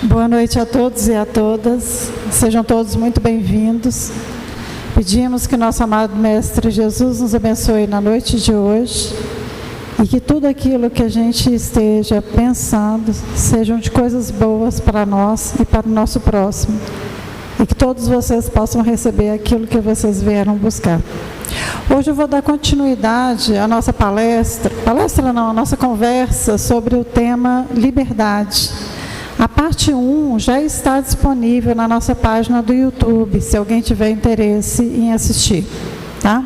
Boa noite a todos e a todas, sejam todos muito bem-vindos. Pedimos que nosso amado Mestre Jesus nos abençoe na noite de hoje e que tudo aquilo que a gente esteja pensando sejam de coisas boas para nós e para o nosso próximo, e que todos vocês possam receber aquilo que vocês vieram buscar. Hoje eu vou dar continuidade à nossa a nossa conversa sobre o tema liberdade. A parte 1 já está disponível na nossa página do YouTube, se alguém tiver interesse em assistir, tá?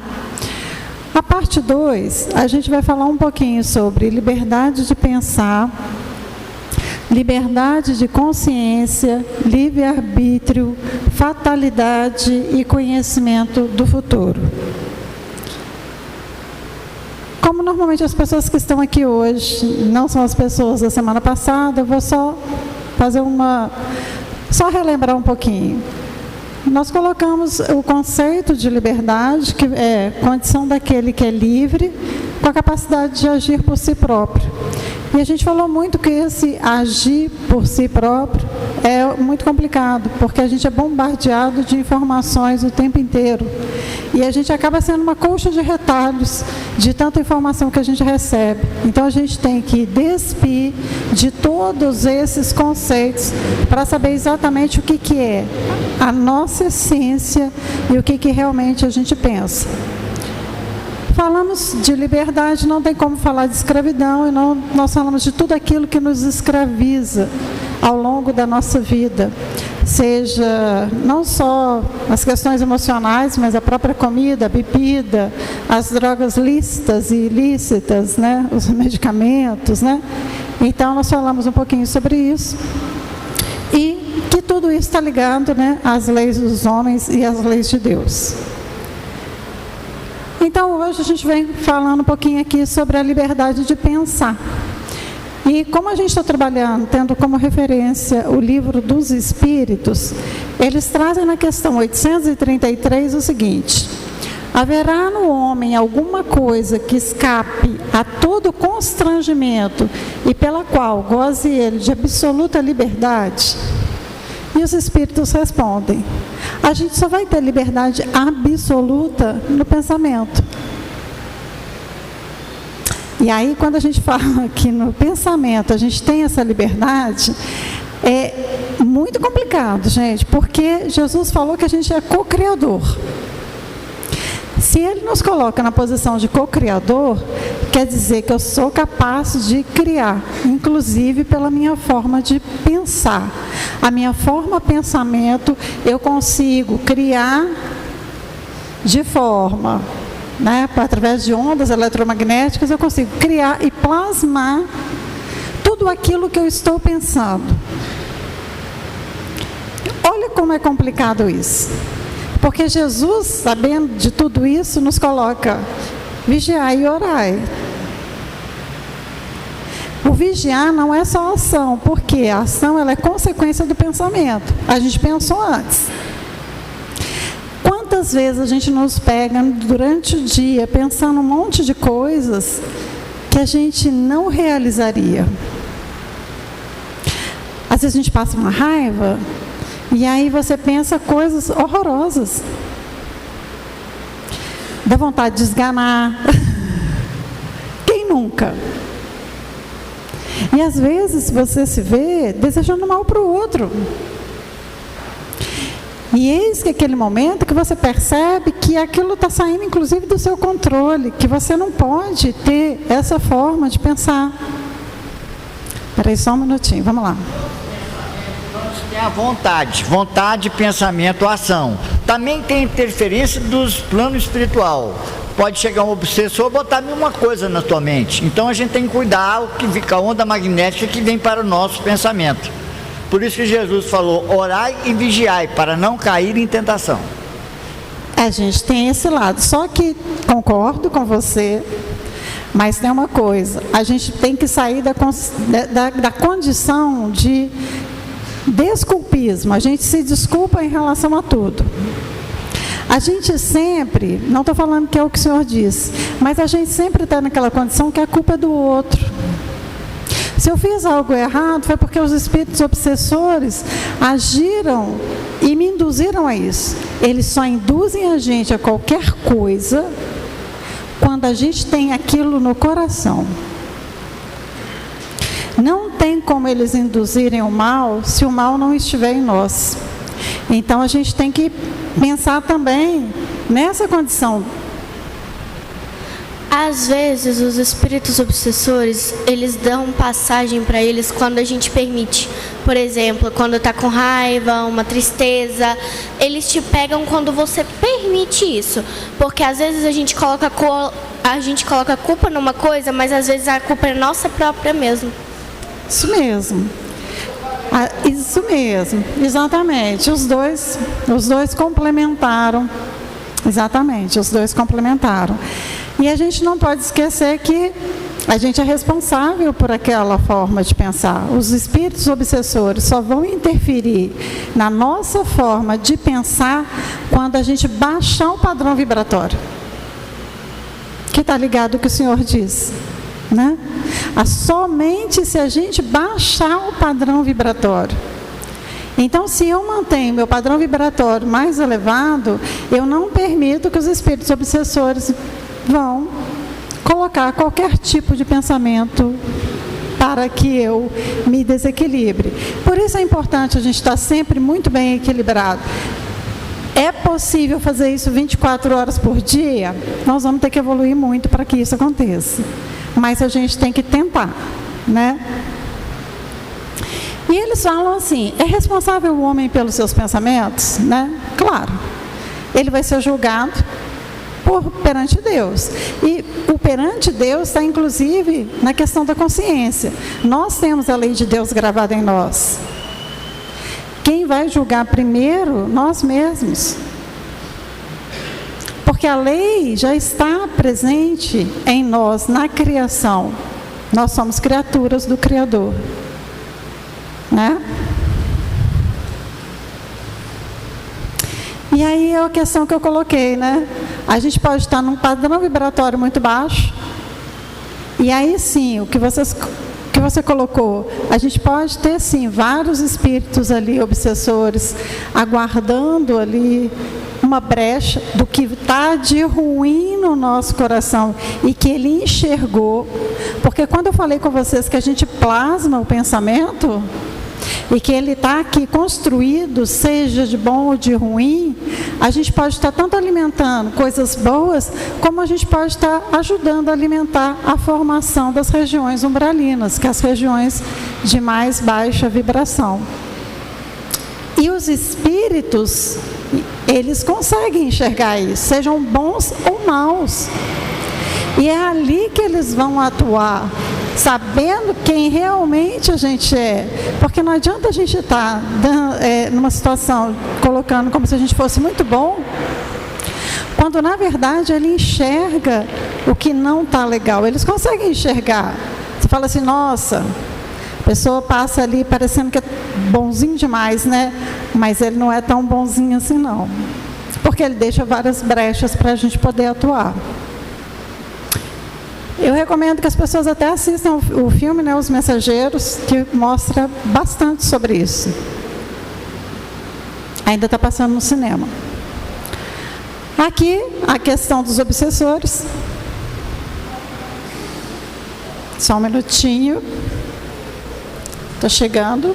A parte 2, a gente vai falar um pouquinho sobre liberdade de pensar, liberdade de consciência, livre-arbítrio, fatalidade e conhecimento do futuro. Como normalmente as pessoas que estão aqui hoje não são as pessoas da semana passada, eu vou só relembrar um pouquinho. Nós colocamos o conceito de liberdade, que é condição daquele que é livre, com a capacidade de agir por si próprio. E a gente falou muito que esse agir por si próprio é muito complicado, porque a gente é bombardeado de informações o tempo inteiro. E a gente acaba sendo uma colcha de retalhos de tanta informação que a gente recebe. Então a gente tem que despir de todos esses conceitos para saber exatamente o que é a nossa essência e o que realmente a gente pensa. Falamos de liberdade, não tem como falar de escravidão, e nós falamos de tudo aquilo que nos escraviza ao longo da nossa vida, seja não só as questões emocionais, mas a própria comida, a bebida, as drogas lícitas e ilícitas, né? Os medicamentos, né? Então nós falamos um pouquinho sobre isso, e que tudo isso está ligado, né, às leis dos homens e às leis de Deus. Então hoje a gente vem falando um pouquinho aqui sobre a liberdade de pensar. E como a gente está trabalhando, tendo como referência o Livro dos Espíritos, eles trazem na questão 833 o seguinte: haverá no homem alguma coisa que escape a todo constrangimento e pela qual goze ele de absoluta liberdade? E os Espíritos respondem: a gente só vai ter liberdade absoluta no pensamento. E aí, quando a gente fala que no pensamento a gente tem essa liberdade, é muito complicado, gente, porque Jesus falou que a gente é co-criador. Se ele nos coloca na posição de co-criador, quer dizer que eu sou capaz de criar, inclusive pela minha forma de pensar. A minha forma de pensamento, eu consigo criar de forma, né, através de ondas eletromagnéticas, eu consigo criar e plasmar tudo aquilo que eu estou pensando. Olha como é complicado isso. Porque Jesus, sabendo de tudo isso, nos coloca: vigiai e orai. O vigiar não é só ação, porque a ação ela é consequência do pensamento. A gente pensou antes. Quantas vezes a gente nos pega durante o dia pensando um monte de coisas que a gente não realizaria? Às vezes a gente passa uma raiva e aí você pensa coisas horrorosas. Dá vontade de esganar. Quem nunca? E às vezes você se vê desejando mal para o outro. E eis que aquele momento que você percebe que aquilo está saindo inclusive do seu controle, que você não pode ter essa forma de pensar. Espera aí só um minutinho, vamos lá. Tem a vontade, pensamento, ação. Também tem interferência dos planos espiritual. Pode chegar um obsessor e botar uma coisa na tua mente. Então a gente tem que cuidar com a onda magnética que vem para o nosso pensamento. Por isso que Jesus falou: orai e vigiai, para não cair em tentação. A gente tem esse lado, só que concordo com você, mas tem uma coisa: a gente tem que sair da condição de desculpismo. A gente se desculpa em relação a tudo. A gente sempre, não estou falando que é o que o senhor disse, mas a gente sempre está naquela condição que a culpa é do outro. Se eu fiz algo errado, foi porque os espíritos obsessores agiram e me induziram a isso. Eles só induzem a gente a qualquer coisa quando a gente tem aquilo no coração. Não tem como eles induzirem o mal se o mal não estiver em nós. Então a gente tem que pensar também nessa condição. Às vezes os espíritos obsessores, eles dão passagem para eles quando a gente permite. Por exemplo, quando está com raiva, uma tristeza, eles te pegam quando você permite isso. Porque às vezes a gente coloca a culpa numa coisa, mas às vezes a culpa é nossa própria mesmo. Isso mesmo. Isso mesmo, exatamente. Os dois complementaram. Exatamente, os dois complementaram. E a gente não pode esquecer que a gente é responsável por aquela forma de pensar. Os espíritos obsessores só vão interferir na nossa forma de pensar quando a gente baixar o padrão vibratório. Que está ligado ao que o Senhor disse, né? Somente se a gente baixar o padrão vibratório. Então, se eu mantenho meu padrão vibratório mais elevado, eu não permito que os espíritos obsessores vão colocar qualquer tipo de pensamento para que eu me desequilibre. Por isso é importante a gente estar sempre muito bem equilibrado. É possível fazer isso 24 horas por dia? Nós vamos ter que evoluir muito para que isso aconteça. Mas a gente tem que tentar, né? E eles falam assim, é responsável o homem pelos seus pensamentos? Né? Claro. Ele vai ser julgado perante Deus. E o perante Deus está inclusive na questão da consciência. Nós temos a lei de Deus gravada em nós. Quem vai julgar primeiro? Nós mesmos. Porque a lei já está presente em nós, na criação. Nós somos criaturas do Criador. Né? E aí é a questão que eu coloquei, né? A gente pode estar num padrão vibratório muito baixo, e aí sim, o que você colocou, a gente pode ter sim vários espíritos ali, obsessores, aguardando ali uma brecha do que está de ruim no nosso coração e que ele enxergou. Porque quando eu falei com vocês que a gente plasma o pensamento e que ele está aqui construído, seja de bom ou de ruim, a gente pode estar tanto alimentando coisas boas, como a gente pode estar ajudando a alimentar a formação das regiões umbralinas, que são as regiões de mais baixa vibração. E os espíritos, eles conseguem enxergar isso, sejam bons ou maus. E é ali que eles vão atuar, sabendo quem realmente a gente é. Porque não adianta a gente estar numa situação, colocando como se a gente fosse muito bom, quando na verdade ele enxerga o que não está legal. Eles conseguem enxergar. Você fala assim, nossa, a pessoa passa ali parecendo que é bonzinho demais, né? Mas ele não é tão bonzinho assim não. Porque ele deixa várias brechas para a gente poder atuar. Eu recomendo que as pessoas até assistam o filme, né, Os Mensageiros, que mostra bastante sobre isso. Ainda está passando no cinema. Aqui, a questão dos obsessores. Só um minutinho. Estou chegando.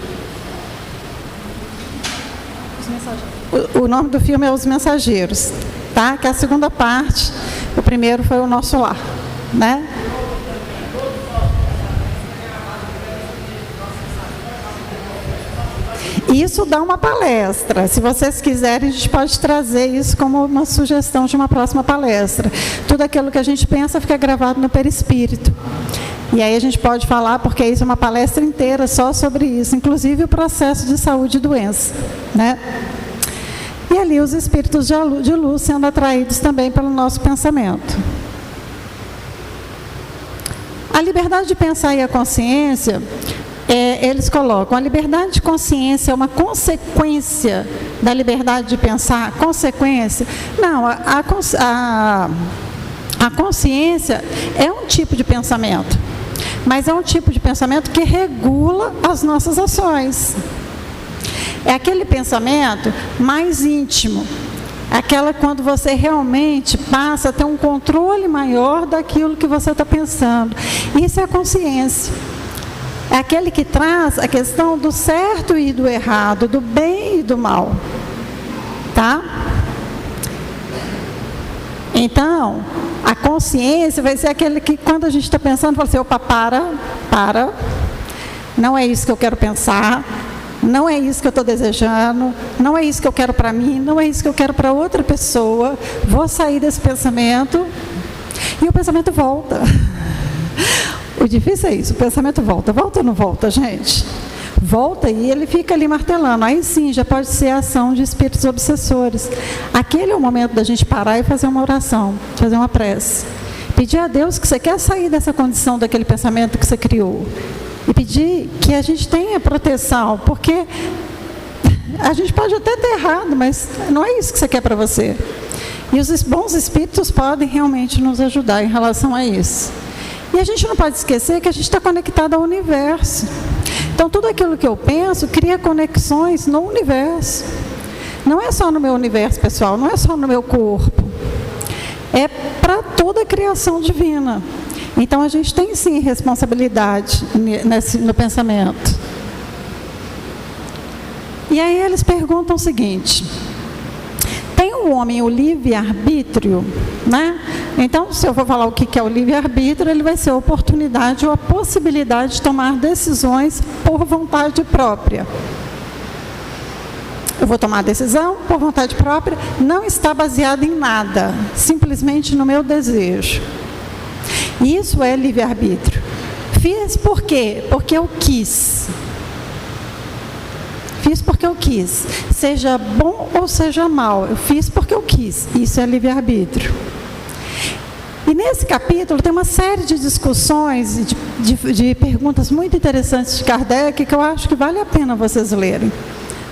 O nome do filme é Os Mensageiros, tá? Que é a segunda parte. O primeiro foi O Nosso Lar, né? Isso dá uma palestra. Se vocês quiserem, a gente pode trazer isso como uma sugestão de uma próxima palestra. Tudo aquilo que a gente pensa fica gravado no perispírito. E aí a gente pode falar, porque isso é uma palestra inteira só sobre isso, inclusive o processo de saúde e doença, né? E ali os espíritos de luz sendo atraídos também pelo nosso pensamento. A liberdade de pensar e a consciência, eles colocam, a liberdade de consciência é uma consequência da liberdade de pensar? Consequência? Não, a consciência é um tipo de pensamento. mas é um tipo de pensamento que regula as nossas ações. É aquele pensamento mais íntimo, aquela quando você realmente passa a ter um controle maior daquilo que você está pensando. Isso é a consciência. É aquele que traz a questão do certo e do errado, do bem e do mal. Tá? Então, a consciência vai ser aquele que, quando a gente está pensando, fala assim: opa, para, não é isso que eu quero pensar, não é isso que eu estou desejando, não é isso que eu quero para mim, não é isso que eu quero para outra pessoa, vou sair desse pensamento, e o pensamento volta. O difícil é isso, o pensamento volta ou não volta, gente? Volta e ele fica ali martelando. Aí sim, já pode ser a ação de espíritos obsessores. Aquele é o momento da gente parar e fazer uma oração, fazer uma prece. Pedir a Deus que você quer sair dessa condição, daquele pensamento que você criou. E pedir que a gente tenha proteção, porque a gente pode até ter errado, mas não é isso que você quer para você. E os bons espíritos podem realmente nos ajudar em relação a isso. E a gente não pode esquecer que a gente está conectado ao universo. Então, tudo aquilo que eu penso cria conexões no universo. Não é só no meu universo pessoal, não é só no meu corpo. É para toda a criação divina. Então, a gente tem sim responsabilidade no pensamento. E aí eles perguntam o seguinte: tem o homem o livre-arbítrio, né? Então, se eu for falar o que é o livre-arbítrio, ele vai ser a oportunidade ou a possibilidade de tomar decisões por vontade própria. Eu vou tomar a decisão por vontade própria, não está baseada em nada, simplesmente no meu desejo. Isso é livre-arbítrio. Fiz por quê? Porque eu quis. Fiz porque eu quis. Seja bom ou seja mal, eu fiz porque eu quis. Isso é livre-arbítrio. E nesse capítulo tem uma série de discussões e de perguntas muito interessantes de Kardec que eu acho que vale a pena vocês lerem.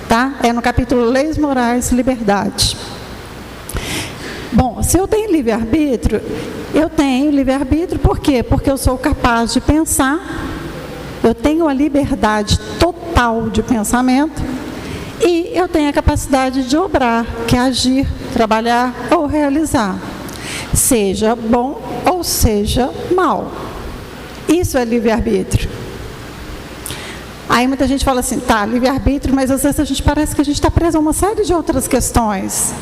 Tá? É no capítulo Leis Morais e Liberdade. Bom, se eu tenho livre-arbítrio, eu tenho livre-arbítrio por quê? Porque eu sou capaz de pensar, eu tenho a liberdade total de pensamento e eu tenho a capacidade de obrar, que é agir, trabalhar ou realizar. Seja bom ou seja mal. Isso é livre-arbítrio. Aí muita gente fala assim, tá, livre-arbítrio, mas às vezes a gente parece que a gente está preso a uma série de outras questões.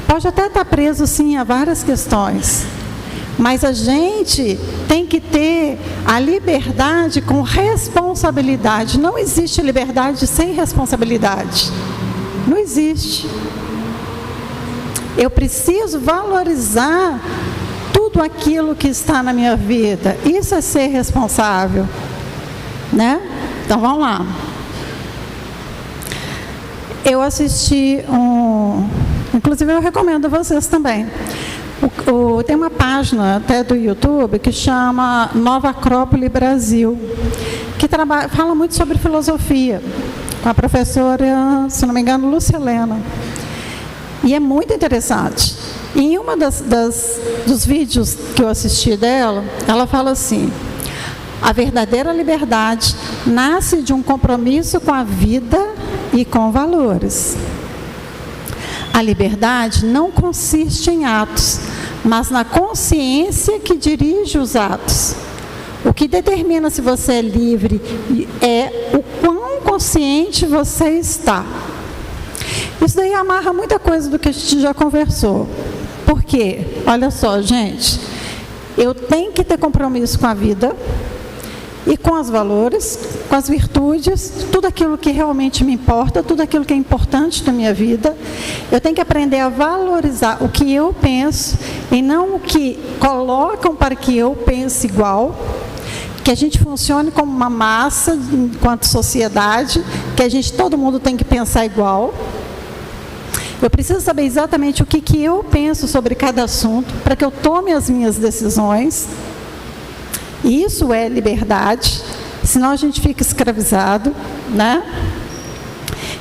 Pode até estar preso, sim, a várias questões. Mas a gente tem que ter a liberdade com responsabilidade. Não existe liberdade sem responsabilidade. Não existe. Eu preciso valorizar tudo aquilo que está na minha vida. Isso é ser responsável, né? Então, vamos lá. Eu assisti inclusive eu recomendo a vocês também. Tem uma página até do YouTube que chama Nova Acrópole Brasil, que fala muito sobre filosofia, com a professora, se não me engano, Lúcia Helena. E é muito interessante. Em uma dos vídeos que eu assisti dela, ela fala assim: a verdadeira liberdade nasce de um compromisso com a vida e com valores. A liberdade não consiste em atos, mas na consciência que dirige os atos. O que determina se você é livre é o quão consciente você está. Isso daí amarra muita coisa do que a gente já conversou. Por quê? Olha só, gente, eu tenho que ter compromisso com a vida e com os valores, com as virtudes, tudo aquilo que realmente me importa, tudo aquilo que é importante na minha vida. Eu tenho que aprender a valorizar o que eu penso e não o que colocam para que eu pense igual, que a gente funcione como uma massa enquanto sociedade, que todo mundo tem que pensar igual. Eu preciso saber exatamente o que eu penso sobre cada assunto para que eu tome as minhas decisões. Isso é liberdade, senão a gente fica escravizado, né?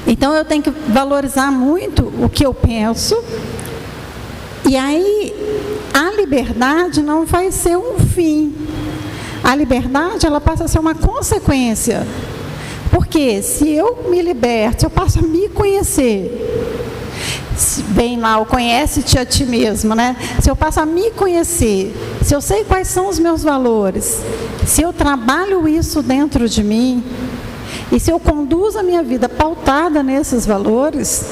Então eu tenho que valorizar muito o que eu penso. E aí a liberdade não vai ser um fim, A liberdade, ela passa a ser uma consequência. Porque se eu me liberto, se eu passo a me conhecer, bem lá, o conhece-te a ti mesmo, né? Se eu passo a me conhecer, se eu sei quais são os meus valores, se eu trabalho isso dentro de mim, e se eu conduzo a minha vida pautada nesses valores,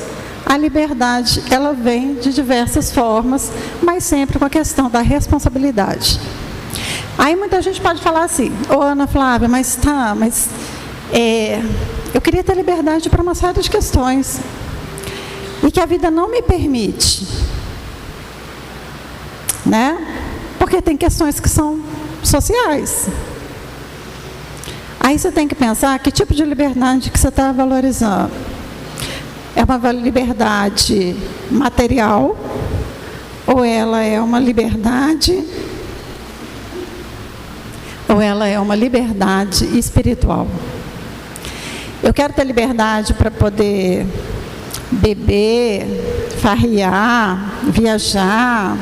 a liberdade, ela vem de diversas formas, mas sempre com a questão da responsabilidade. Aí muita gente pode falar assim: ô Ana Flávia, eu queria ter liberdade para uma série de questões, e que a vida não me permite, né? Porque tem questões que são sociais. Aí você tem que pensar que tipo de liberdade que você está valorizando. É uma liberdade material ou ela é uma liberdade espiritual? Eu quero ter liberdade para poder beber, farrear, viajar.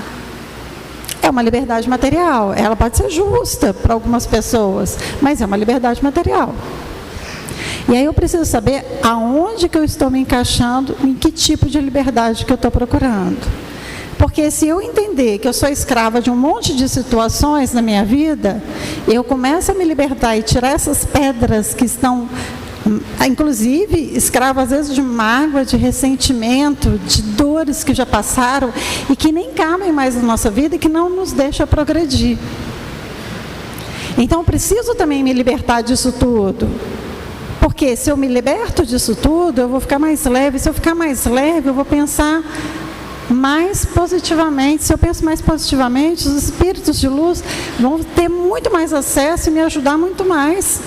É uma liberdade material. Ela pode ser justa para algumas pessoas, mas é uma liberdade material. E aí eu preciso saber aonde que eu estou me encaixando, em que tipo de liberdade que eu estou procurando. Porque se eu entender que eu sou escrava de um monte de situações na minha vida, eu começo a me libertar e tirar essas pedras que estão, inclusive, escrava às vezes de mágoa, de ressentimento, de dores que já passaram e que nem cabem mais na nossa vida e que não nos deixam progredir. Então, eu preciso também me libertar disso tudo. Porque se eu me liberto disso tudo, eu vou ficar mais leve. Se eu ficar mais leve, eu vou pensar mais positivamente. Se eu penso mais positivamente, os espíritos de luz vão ter muito mais acesso e me ajudar muito mais.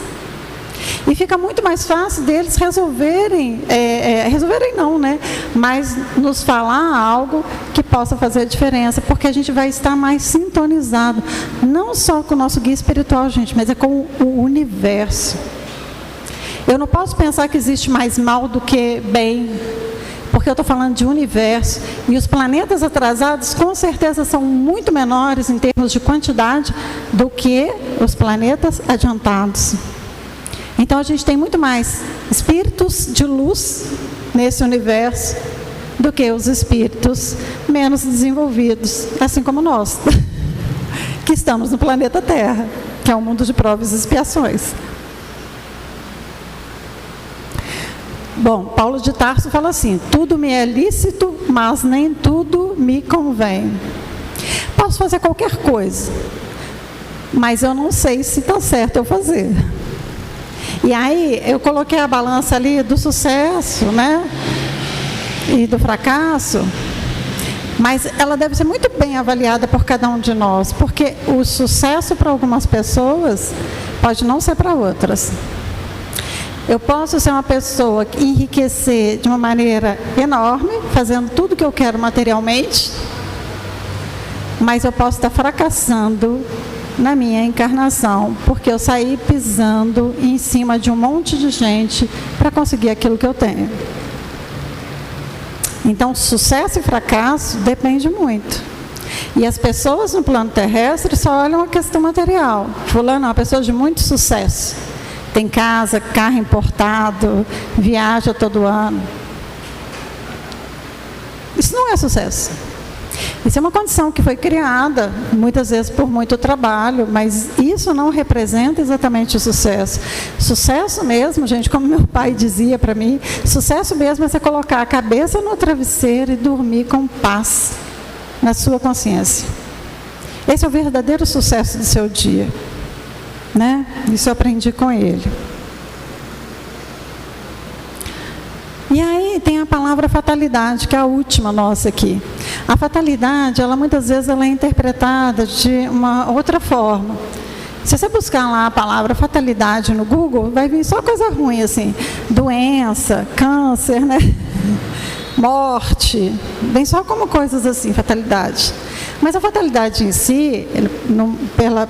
E fica muito mais fácil deles resolverem não, né? Mas nos falar algo que possa fazer a diferença, porque a gente vai estar mais sintonizado, não só com o nosso guia espiritual, gente, mas é com o universo. Eu não posso pensar que existe mais mal do que bem, porque eu estou falando de universo, e os planetas atrasados com certeza são muito menores em termos de quantidade do que os planetas adiantados. Então a gente tem muito mais espíritos de luz nesse universo do que os espíritos menos desenvolvidos, assim como nós, que estamos no planeta Terra, que é um mundo de provas e expiações. Bom, Paulo de Tarso fala assim: tudo me é lícito, mas nem tudo me convém. Posso fazer qualquer coisa, mas eu não sei se está certo eu fazer. E aí eu coloquei a balança ali do sucesso, né, e do fracasso, mas ela deve ser muito bem avaliada por cada um de nós, porque o sucesso para algumas pessoas pode não ser para outras. Eu posso ser uma pessoa que enriquecer de uma maneira enorme, fazendo tudo que eu quero materialmente, mas eu posso estar fracassando na minha encarnação, porque eu saí pisando em cima de um monte de gente para conseguir aquilo que eu tenho. Então, sucesso e fracasso depende muito. E as pessoas no plano terrestre só olham a questão material. Fulano é uma pessoa de muito sucesso. Tem casa, carro importado, viaja todo ano. Isso não é sucesso. Isso é uma condição que foi criada, muitas vezes por muito trabalho, mas isso não representa exatamente o sucesso. Sucesso mesmo, gente, como meu pai dizia para mim, sucesso mesmo é você colocar a cabeça no travesseiro e dormir com paz na sua consciência. Esse é o verdadeiro sucesso do seu dia, né? Isso eu aprendi com ele. E aí tem a palavra fatalidade, que é a última nossa aqui. A fatalidade, ela muitas vezes ela é interpretada de uma outra forma. Se você buscar lá a palavra fatalidade no Google, vai vir só coisa ruim, assim, doença, câncer, né? Morte, vem só como coisas assim, fatalidade. Mas a fatalidade em si,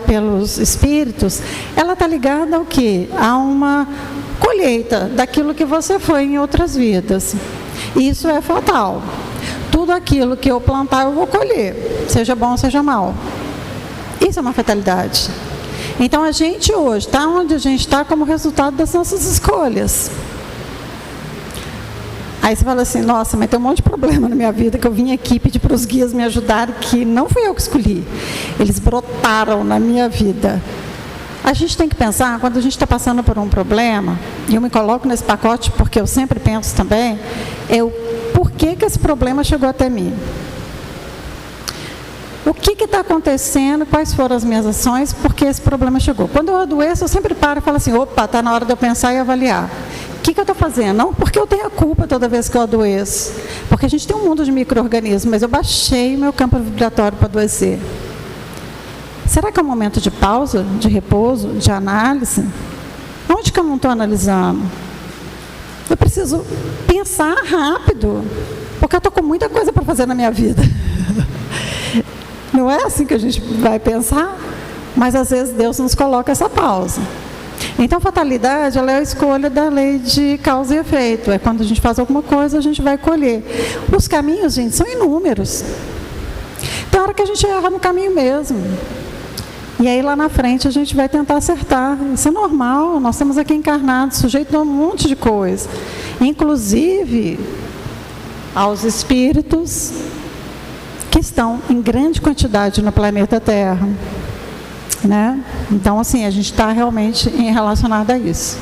pelos espíritos, ela está ligada ao quê? A uma colheita daquilo que você foi em outras vidas. Isso é fatal. Tudo aquilo que eu plantar, eu vou colher, seja bom, seja mal. Isso é uma fatalidade. Então a gente hoje está onde a gente está como resultado das nossas escolhas. Aí você fala assim, nossa, mas tem um monte de problema na minha vida que eu vim aqui pedir para os guias me ajudarem, que não fui eu que escolhi. Eles brotaram na minha vida. A gente tem que pensar, quando a gente está passando por um problema, e eu me coloco nesse pacote porque eu sempre penso também, é o porquê que esse problema chegou até mim. O que está acontecendo, quais foram as minhas ações, porque esse problema chegou. Quando eu adoeço, eu sempre paro e falo assim, opa, está na hora de eu pensar e avaliar. O que eu estou fazendo? Não porque eu tenho a culpa toda vez que eu adoeço. Porque a gente tem um mundo de micro-organismos, mas eu baixei o meu campo vibratório para adoecer. Será que é um momento de pausa, de repouso, de análise? Onde que eu não estou analisando? Eu preciso pensar rápido, porque eu estou com muita coisa para fazer na minha vida. Não é assim que a gente vai pensar, mas às vezes Deus nos coloca essa pausa. Então, fatalidade, ela é a escolha da lei de causa e efeito. É quando a gente faz alguma coisa, a gente vai colher. Os caminhos, gente, são inúmeros. Tem hora que a gente erra no caminho mesmo. E aí, lá na frente, a gente vai tentar acertar. Isso é normal, nós estamos aqui encarnados, sujeitos a um monte de coisa. Inclusive, aos espíritos que estão em grande quantidade no planeta Terra. Né? Então, assim, a gente está realmente relacionado a isso.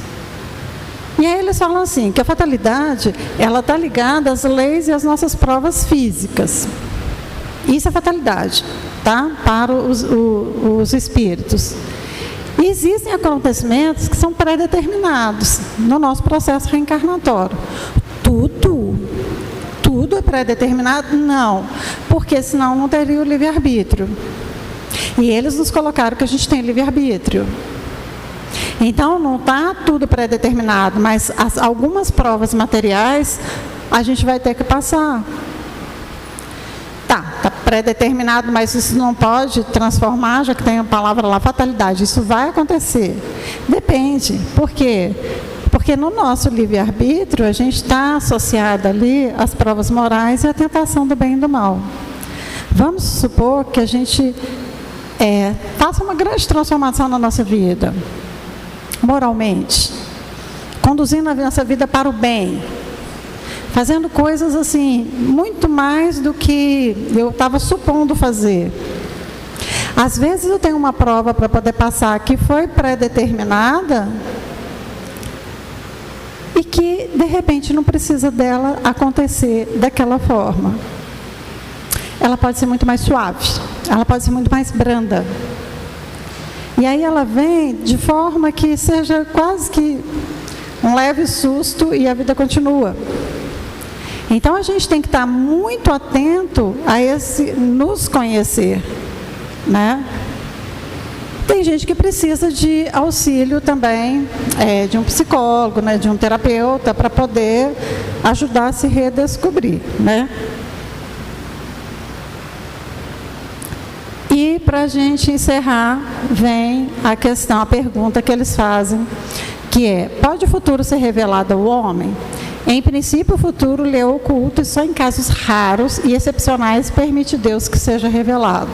E aí eles falam assim, que a fatalidade, ela está ligada às leis e às nossas provas físicas. Isso é fatalidade, tá? Para os espíritos. E existem acontecimentos que são pré-determinados no nosso processo reencarnatório. Tudo é pré-determinado? Não, porque senão não teria o livre-arbítrio. E eles nos colocaram que a gente tem livre-arbítrio. Então, não está tudo pré-determinado, mas algumas provas materiais a gente vai ter que passar. Está pré-determinado, mas isso não pode transformar, já que tem a palavra lá, fatalidade. Isso vai acontecer. Depende. Por quê? Porque no nosso livre-arbítrio, a gente está associado ali às provas morais e à tentação do bem e do mal. Vamos supor que a gente faça uma grande transformação na nossa vida, moralmente, conduzindo a nossa vida para o bem, fazendo coisas assim, muito mais do que eu estava supondo fazer. Às vezes eu tenho uma prova para poder passar que foi pré-determinada e que, de repente, não precisa dela acontecer daquela forma. Ela pode ser muito mais suave, ela pode ser muito mais branda. E aí ela vem de forma que seja quase que um leve susto e a vida continua. Então a gente tem que estar muito atento a esse nos conhecer, né? Tem gente que precisa de auxílio também, de um psicólogo, né, de um terapeuta, para poder ajudar a se redescobrir, né? E para a gente encerrar, vem a pergunta que eles fazem, que é: pode o futuro ser revelado ao homem? Em princípio, o futuro lhe é oculto e só em casos raros e excepcionais permite Deus que seja revelado.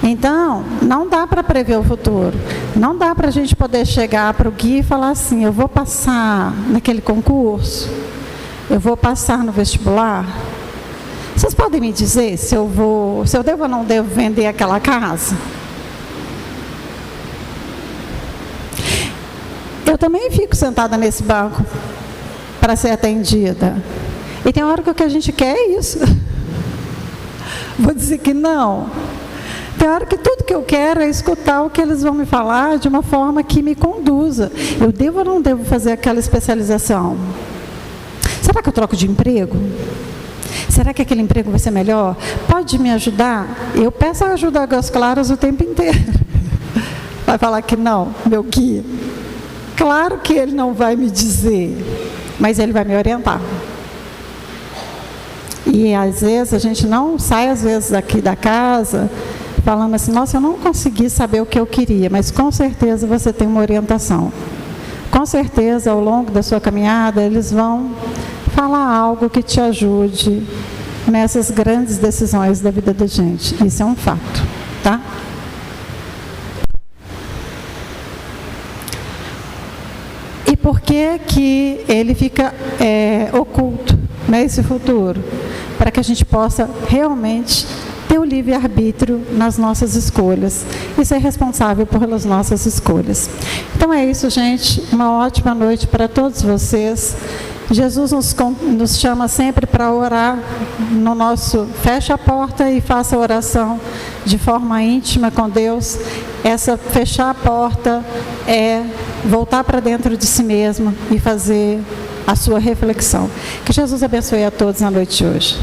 Então, não dá para prever o futuro. Não dá para a gente poder chegar para o guia e falar assim: eu vou passar naquele concurso, eu vou passar no vestibular. Vocês podem me dizer se eu devo ou não devo vender aquela casa? Eu também fico sentada nesse banco para ser atendida. E tem hora que o que a gente quer é isso. Vou dizer que não. Tem hora que tudo que eu quero é escutar o que eles vão me falar de uma forma que me conduza. Eu devo ou não devo fazer aquela especialização? Será que eu troco de emprego? Será que aquele emprego vai ser melhor? Pode me ajudar? Eu peço ajuda a Águas Claras o tempo inteiro. Vai falar que não, meu guia? Claro que ele não vai me dizer, mas ele vai me orientar. E às vezes a gente não sai daqui da casa falando assim: nossa, eu não consegui saber o que eu queria, mas com certeza você tem uma orientação. Com certeza, ao longo da sua caminhada, eles vão falar algo que te ajude nessas grandes decisões da vida da gente. Isso é um fato, tá? por que que ele fica oculto nesse futuro? Para que a gente possa realmente ter o livre-arbítrio nas nossas escolhas e ser responsável pelas nossas escolhas. Então é isso, gente. Uma ótima noite para todos vocês. Jesus nos chama sempre para orar no nosso... Feche a porta e faça a oração de forma íntima com Deus. Essa fechar a porta é voltar para dentro de si mesmo e fazer a sua reflexão. Que Jesus abençoe a todos na noite de hoje.